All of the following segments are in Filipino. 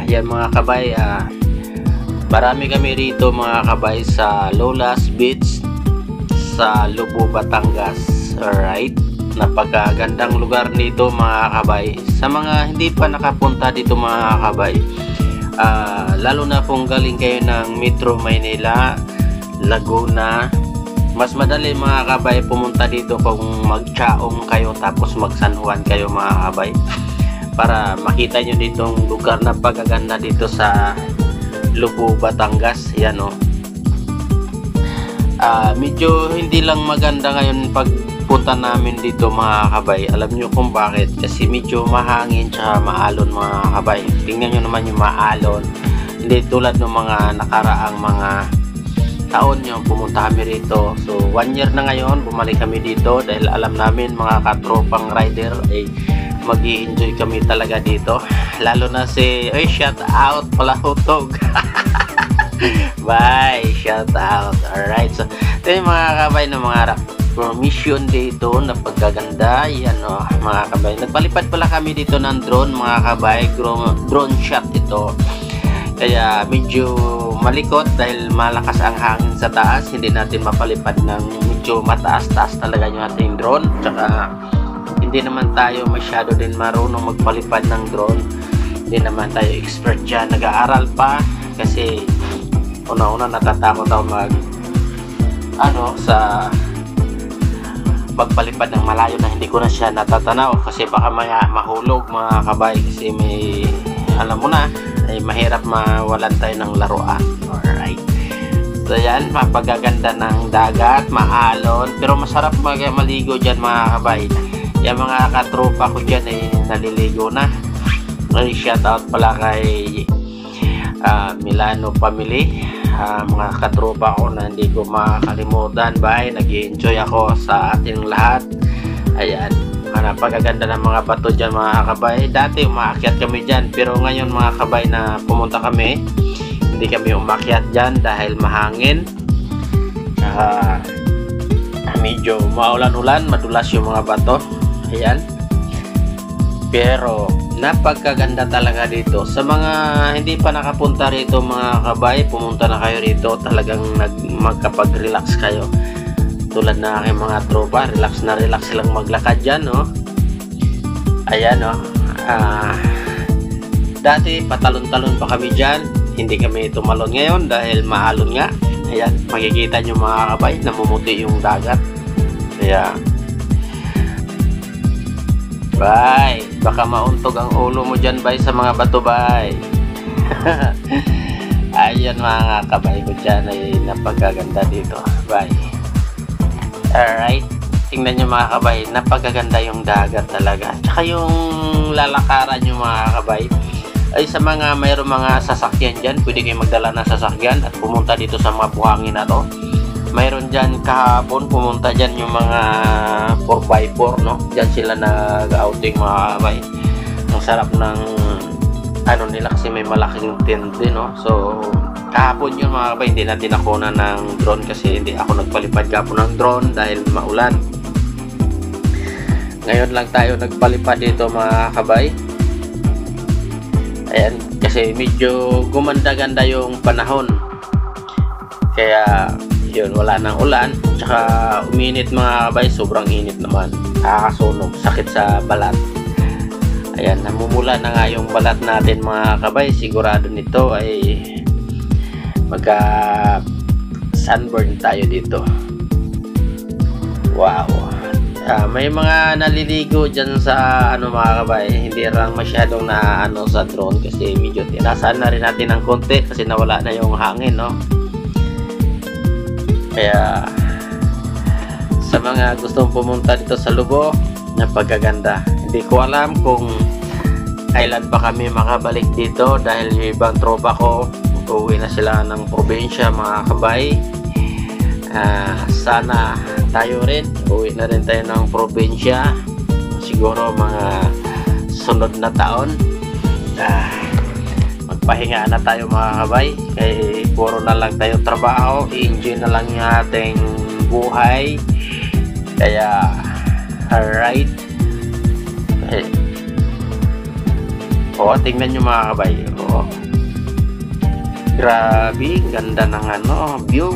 Yan mga kabay, marami kami rito mga kabay sa Lolas Beach sa Lubo, Batangas. Alright, napakagandang lugar nito mga kabay. Sa mga hindi pa nakapunta dito mga kabay, lalo na kung galing kayo ng Metro Maynila, Laguna, mas madali mga kabay pumunta dito kung magchaong kayo tapos mag San Juan kayo mga kabay, para makita nyo ditong lugar na pagaganda dito sa Lubo, Batangas. Yan o. Medyo hindi lang maganda ngayon pagpunta namin dito mga kabay. Alam nyo kung bakit? Kasi medyo mahangin tsaka maalon mga kabay. Tingnan nyo naman yung maalon. Hindi tulad ng mga nakaraang mga taon yung pumunta kami rito. So 1 year na ngayon bumalik kami dito dahil alam namin mga katropang rider ay mag-i-enjoy kami talaga dito, lalo na si shout out pala Hutog. Bye, shout out. Alright, so ito yung mga kabay na mga mission dito na pagkaganda. Yan o mga kabay, nagpalipad pala kami dito ng drone mga kabay, drone shot ito, kaya medyo malikot dahil malakas ang hangin sa taas. Hindi natin mapalipad ng medyo mataas-taas talaga yung ating drone, tsaka hindi naman tayo masyado din marunong magpalipad ng drone. Hindi naman tayo expert dyan, nag-aaral pa. Kasi una-una natatakot ako sa magpalipad ng malayo na hindi ko na siya natatanaw, kasi baka mahulog mga kabay, kasi may alam mo na ay mahirap mawalan tayo ng laruan. Alright, so yan, mapagaganda ng dagat, maalon, pero masarap maligo dyan mga kabay. Yung mga katropa ko dyan ay naliligo na. Ay, shout out pala kay Milano family, mga katropa ko na hindi ko makakalimutan. Bye, nag-enjoy ako sa ating lahat. Ayan, napagaganda ng mga bato dyan mga kabay. Dati umaakyat kami dyan, pero ngayon mga kabay na pumunta kami, hindi kami umakyat dyan dahil mahangin. Medyo maulan-ulan, madulas yung mga bato. Ayan, pero napagkaganda talaga dito. Sa mga hindi pa nakapunta rito mga kabay, pumunta na kayo rito. Talagang magkapag-relax kayo. Tulad na aking mga tropa, relax na relax silang maglakad dyan, no? Ayan, no? Dati patalon-talon pa kami dyan, hindi kami tumalon ngayon dahil maalon nga. Ayan, makikita nyo mga kabay, namumuti yung dagat. Kaya bye, baka mauntog ang ulo mo dyan bye sa mga bato bye. Ayan mga kabay ko dyan ay napagaganda dito. Bye. Alright, tingnan nyo mga kabay, napagaganda yung dagat talaga. Tsaka yung lalakaran nyo mga kabay ay sa mga mayroong mga sasakyan dyan, pwede kayo magdala ng sasakyan at pumunta dito sa mga buhangin na to. Mayroon dyan kahapon, pumunta dyan yung mga 4x4, no? Dyan sila nag-outing mga kabay. Ang sarap ng nila kasi may malaking tent din, no? So kahapon yun mga kabay, hindi natin nakuha ng drone kasi hindi ako nagpalipad kahapon ng drone dahil maulan. Ngayon lang tayo nagpalipad dito mga kabay. Ayan, kasi medyo gumanda-ganda yung panahon, kaya yun, wala nang ulan, tsaka uminit mga kabay, sobrang init naman, nakakasunog, sakit sa balat. Ayan, namumula na nga yung balat natin mga kabay. Sigurado nito ay magka sunburn tayo dito. Wow. May mga naliligo dyan sa mga kabay, hindi lang masyadong na sa drone kasi medyo tinasan na rin natin ng konti kasi nawala na yung hangin, no? Kaya sa mga gustong pumunta dito sa Lubo, napagaganda. Hindi ko alam kung kailan pa kami makabalik dito dahil yung ibang tropa ko uuwi na sila ng probinsya mga kabay. Sana tayo rin uwi na rin tayo ng probinsya siguro mga sunod na taon. Magpahinga na tayo mga kabay, kaya puro na lang tayo trabaho, i-enjoy na lang yung ating buhay. Kaya alright, O, tingnan nyo mga kabay. O, grabe, ganda ng view.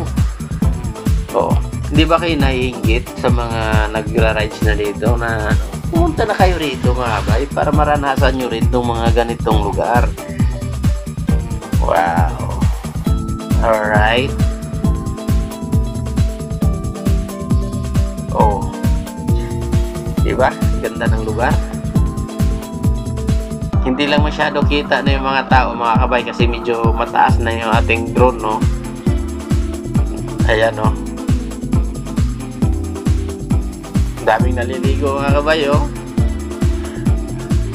O, hindi ba kayo naiinggit sa mga nagra-rides na dito na pumunta na kayo rito mga kabay para maranasan nyo rin itong mga ganitong lugar. Wow. Alright. Oh. Diba? Ganda ng lugar. Hindi lang masyado kita na yung mga tao mga kabay kasi medyo mataas na yung ating drone, no? Ayan, no? Daming naliligo mga kabay, oh.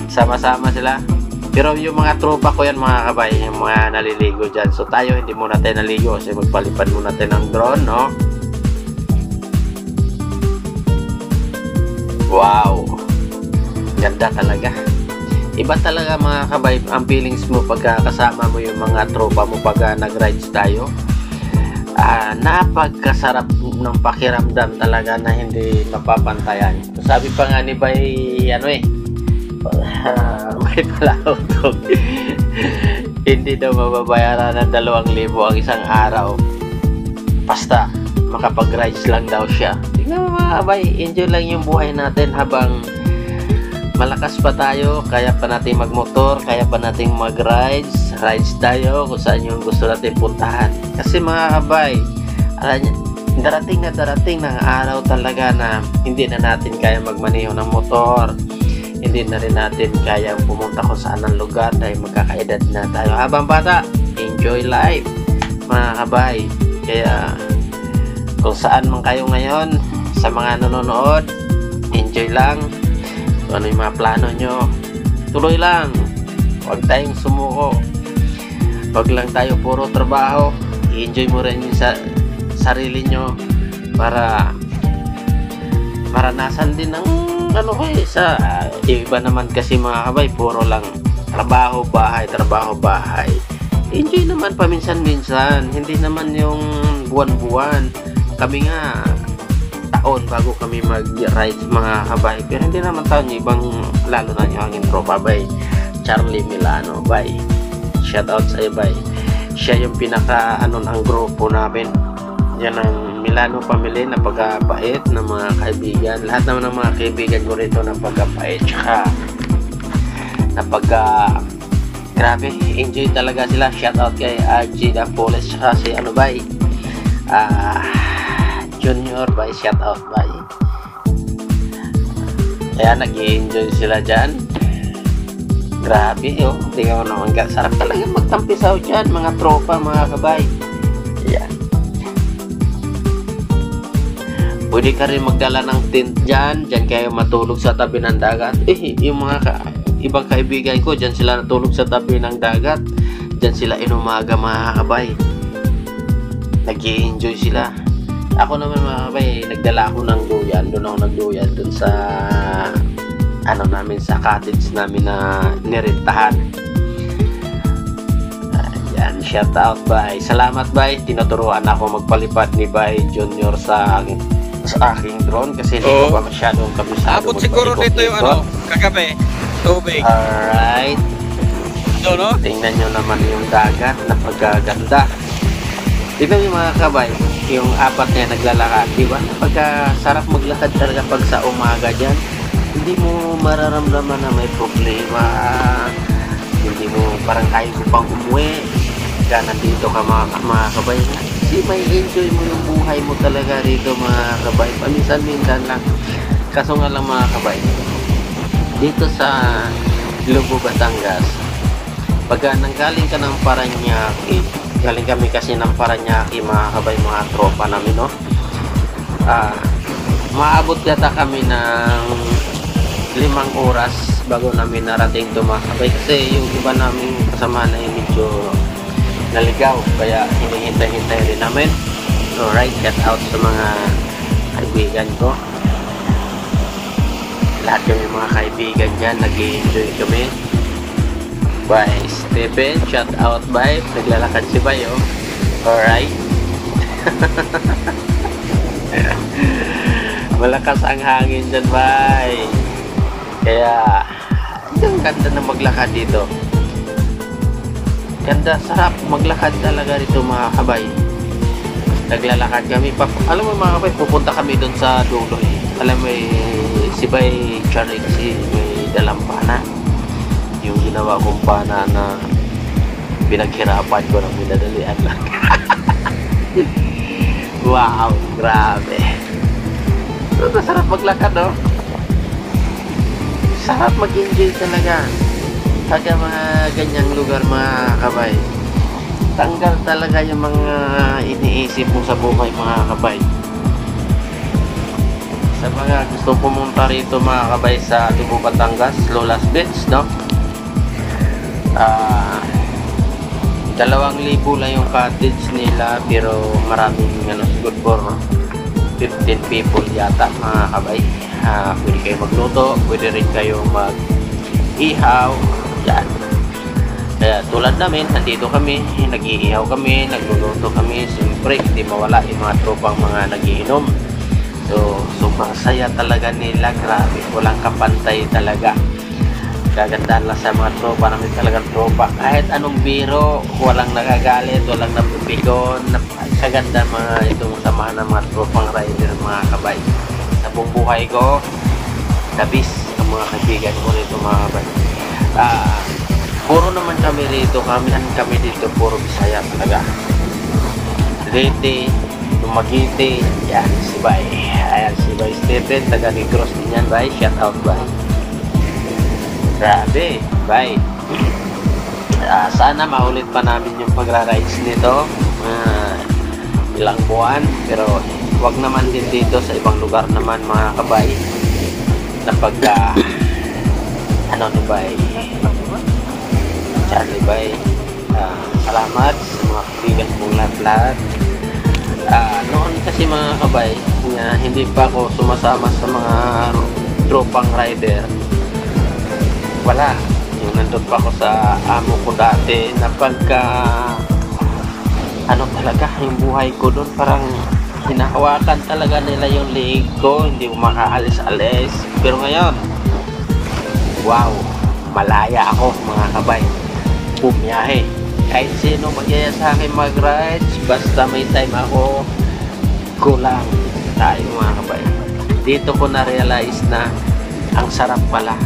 Sama-sama sila. Pero yung mga tropa ko yan mga kabay, yung mga naliligo dyan. So tayo hindi muna tayo naligo kasi magpalipad muna tayo ng drone, no? Wow! Ganda talaga. Iba talaga mga kabay ang feelings mo pagka kasama mo yung mga tropa mo pagka nag-rides tayo. Napagkasarap ng pakiramdam talaga na hindi mapapantayan. Sabi pa nga ni Bay, may palautok. Hindi daw mababayaran ng 2,000 ang isang araw. Basta makapag-rides lang daw siya. Tingnan mo mga kabay, enjoy lang yung buhay natin habang malakas pa tayo, kaya pa natin magmotor, kaya pa natin mag-rides tayo kung saan yung gusto natin puntahan. Kasi mga kabay, darating ng araw talaga na hindi na natin kaya magmaneho ng motor, hindi na rin natin kaya pumunta kung saan ang lugar dahil magkakaedad na tayo. Habang bata, enjoy life mga kabay. Kaya kung saan man kayo ngayon, sa mga nanonood, enjoy lang. Kung ano yung mga plano nyo, tuloy lang. Huwag tayong sumuko. Huwag lang tayo puro trabaho. I-enjoy mo rin yung sarili nyo para maranasan din ng sa iba naman kasi mga kabay, puro lang trabaho, bahay. Enjoy naman paminsan-minsan. Hindi naman yung buwan-buwan. Kami nga taon bago kami mag-ride mga kabay, pero hindi naman taon yung ibang, lalo na yung aking tropa bay Charlie Milano bay, shout out sa iyo bay. Siya yung pinaka ng grupo namin. Yan ang Milano family, napagkabait na mga kaibigan. Lahat naman ng mga kaibigan ko rito napagkabait, tsaka grabe, enjoy talaga sila. Shout out kay RG the Police, tsaka si bay Junior by, shout out by. Kaya nag-i-enjoy sila dyan. Grabe, tingnan mo naman, sarap talaga magtampisaw dyan mga tropa mga kabay. Ayan. Pwede ka rin magdala ng tent dyan kayo matulog sa tabi ng dagat. Yung mga ibang kaibigan ko dyan sila natulog sa tabi ng dagat, dyan sila inumaga mga kabay. Nag-i-enjoy sila. Ako naman mga kabay, nagdala ako ng duyan. Doon ako nagduyan doon sa namin, sa cottage namin na nirentahan. Ayan, shout out bay. Salamat bay, tinuturuan ako magpalipad ni Bay Junior sa aking drone kasi hindi ko pa masyadong kabisado. Abot siguro dito yung kagabi, tubig. Alright. No? Tingnan nyo naman yung dagat, napagaganda. Tingnan yung mga kabay, yung apat na naglalakad, di ba? Pagkasarap maglakad talaga pag sa umaga dyan, hindi mo mararamdaman na may problema, hindi mo parang kaya mo pang umuwi kaya nandito ka mga kabay. Kasi may enjoy mo yung buhay mo talaga rito mga kabay, paminsan-minsan lang. Kaso nga lang mga kabay, dito sa Lubo, Batangas, pagka nanggaling ka ng Paranaque, galing kami kasi ng Paranaque mga kabay, mga tropa namin, no? Maabot yata kami ng 5 oras bago namin narating ito mga kabay, kasi yung iba namin kasama na medyo naligaw, kaya hinihintay-hintay rin namin. Alright, shout out sa mga kaibigan ko. Lahat kami mga kaibigan dyan, nag-i-enjoy kami. Bye Stephen, shout out bye. Naglalakad si Bayo. Alright. Malakas ang hangin dyan bye. Kaya Ang ganda na maglakad dito. Ganda, sarap maglakad talaga dito mga kabay. Naglalakad kami. Alam mo mga kabay, pupunta kami doon sa dulo eh. Alam mo si Bay Charlie kasi may dalang pana. Yung ginawa kong pana na pinaghirapan ko ng minadalian lang. Wow, grabe. So, sarap maglakad, no? Sarap mag-enjoy talaga. Pagka mga ganyang lugar, mga kabay. Tanggal talaga yung mga iniisip mo sa buhay, mga kabay. Sa mga gusto pumunta rito, mga kabay, sa Tubo, Batangas, Lolas Beach, no? 2,000 lang yung cottage nila, pero maraming good for 15 people yata, mga kabay. Pwede kayo magluto, pwede rin kayo mag-ihaw yan. Kaya tulad namin, nandito kami, nag-iihaw kami, nagluluto kami. Siyempre hindi mawala yung mga tropang mga nagiinom. So sobrang saya talaga nila, grabe, walang kapantay talaga. Kagandahan lang sa mga tropa namin, talagang tropa. Kahit anong biro, walang nagagalit, walang napipigon. Kaganda mga itong samahan ng mga tropang rider, mga kabay. Sa buong buhay ko, nabis ang mga kaibigan ko rito, mga kabay. Puro naman kami rito, kami dito, puro Bisaya talaga. Leyte, Dumaguete, yan, si Bay. Ayan, si Bay Stephen, taga Negros din yan, Bay. Shout out, Bay. Grabe, Bay. Sana maulit pa namin yung pagra-rides nito. Ilang buwan, pero wag naman din dito sa ibang lugar naman, mga kabay. Na pagka ano ni Bay Charlie, Bay, salamat sa mga kaibigan kong lahat. Noon kasi, mga kabay, hindi pa ako sumasama sa mga tropang rider. Wala, yung nandun pa ako sa amo ko dati, na pagka ano talaga yung buhay ko doon, parang hinahawakan talaga nila yung leeg ko, hindi ko makaalis-alis. Pero ngayon, wow, malaya ako, mga kabay. Bumiyahe, kahit sino magyaya sa akin mag-rides, basta may time ako, kulang tayo, mga kabay. Dito ko na-realize na ang sarap pala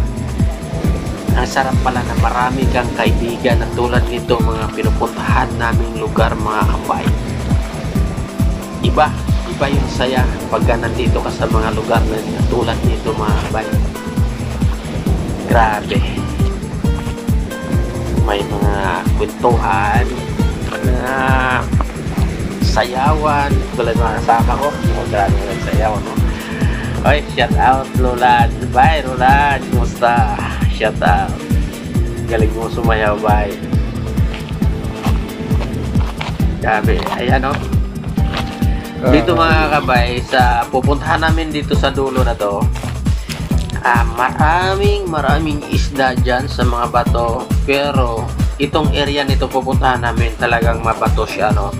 na marami kang kaibigan na tulad nito, mga pinupuntahan naming lugar, mga kabay. Iba yung saya pagka nandito ka sa mga lugar na tulad nito, mga kabay. Grabe, may mga kwentuhan na sayawan tulad mga kasama ko. Grabe ng sayawan, no? Okay, shout out Roland. Bye Roland, kumusta? Shout out, galing mo sumayaw, bye. Grabe, ayan, no? Dito, mga kabay, sa pupuntahan namin dito sa dulo na to, maraming isda dyan sa mga bato. Pero itong area nito pupuntahan namin, talagang mabato siya, no?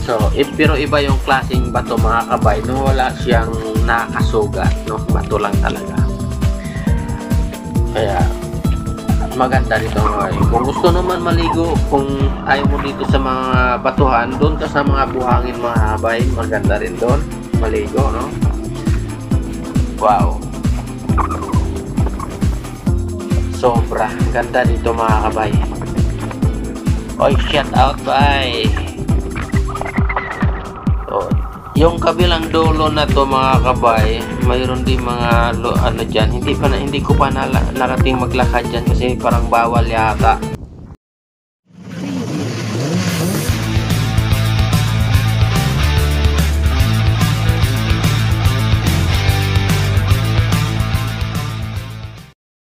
So pero iba yung klaseng bato, mga kabay, no? Wala siyang nakasugat, no? Bato lang talaga. Kaya maganda dito, mga. Kung gusto naman maligo, kung ayaw mo dito sa mga batuhan, doon ka sa mga buhangin, mga kabay, maganda rin doon maligo, no? Wow, sobra ganda dito, mga kabay. Oy, shout out, bye. So, yung kabilang dulo na to, mga kabay, mayroon din mga ano dyan, hindi ko pa narating maglakad dyan kasi parang bawal yata.